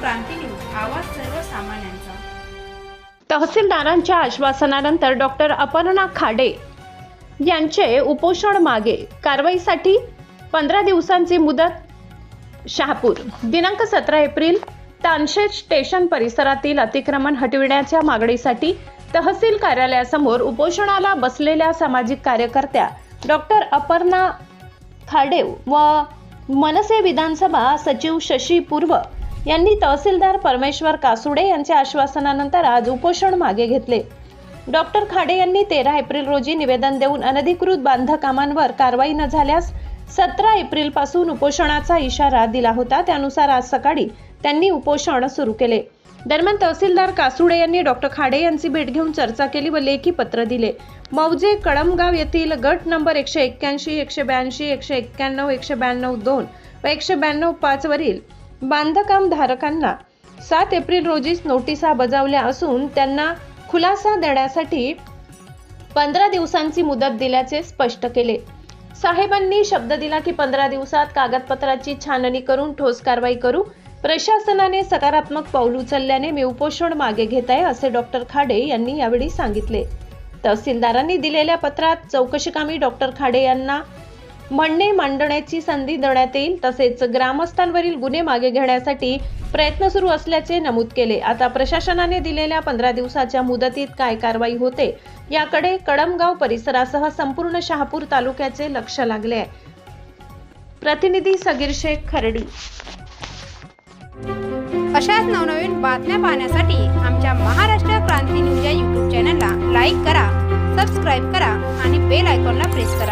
क्रांती news, आवाज सर्वसामान्यांचा। तहसीलदारांच्या आश्वासनानंतर डॉक्टर अपर्णा खाडे यांचे उपोषण मागे, कारवाईसाठी 15 दिवसांची मुदत। शहापूर दिनांक 17 एप्रिल तानशेत स्टेशन परिसरातील अतिक्रमण हटविण्याच्या मागणीसाठी तहसील कार्यालयासमोर उपोषणाला बसलेल्या सामाजिक कार्यकर्त्या डॉक्टर अपर्णा खाडे व मनसे विधानसभा सचिव शशी पूर्व यांनी तहसीलदार परमेश्वर कासुडे यांच्या आश्वासनानंतर आज उपोषण मागे घेतले। डॉक्टर खाडे यांनी 13 एप्रिल रोजी निवेदन देऊन अनधिकृत बांधकामांवर कारवाई न झाल्यास 17 एप्रिल पासून उपोषणाचा इशारा दिला होता। त्यानुसार आज सकाळी त्यांनी उपोषण सुरू केले। दरम्यान तहसीलदार कासुडे यांनी डॉक्टर खाडे यांची भेट घेऊन चर्चा केली व लेखी पत्र दिले। मौजे कळमगाव येथील गट नंबर 181, 182, 191, 192 2 व 192 5 वरील बांधकाम धारकांना 7 एप्रिल रोजीच नोटिसा बजावल्या असून त्यांना खुलासा देण्यासाठी 15 दिवसांची मुदत दिल्याचे स्पष्ट केले। साहेबांनी शब्द दिला की 15 दिवसात कागदपत्राची छाननी करून ठोस कारवाई करू। प्रशासनाने सकारात्मक पाऊल उचलल्याने मी उपोषण मागे घेत आहे, असे डॉक्टर खाडे यांनी यावेळी सांगितले। तहसीलदारांनी दिलेल्या पत्रात चौकशीकामी डॉक्टर खाडे यांना म्हणणे मांडण्याची संधी देण्यात येईल, तसेच ग्रामस्थांवरील गुन्हे मागे घेण्यासाठी प्रयत्न सुरू असल्याचे नमूद केले। आता प्रशासनाने दिलेल्या 15 दिवसाच्या मुदतीत काय कारवाई होते याकडे कळमगाव परिसरासह संपूर्ण शहापूर तालुक्याचे लक्ष लागले आहे। प्रतिनिधी सगीर शेख, खर्डी। अशाच नवनवीन बातम्या पाहण्यासाठी आमच्या महाराष्ट्र क्रांती न्यूज या YouTube चॅनलला लाईक करा, सबस्क्राईब करा आणि बेल आयकॉनला प्रेस करा।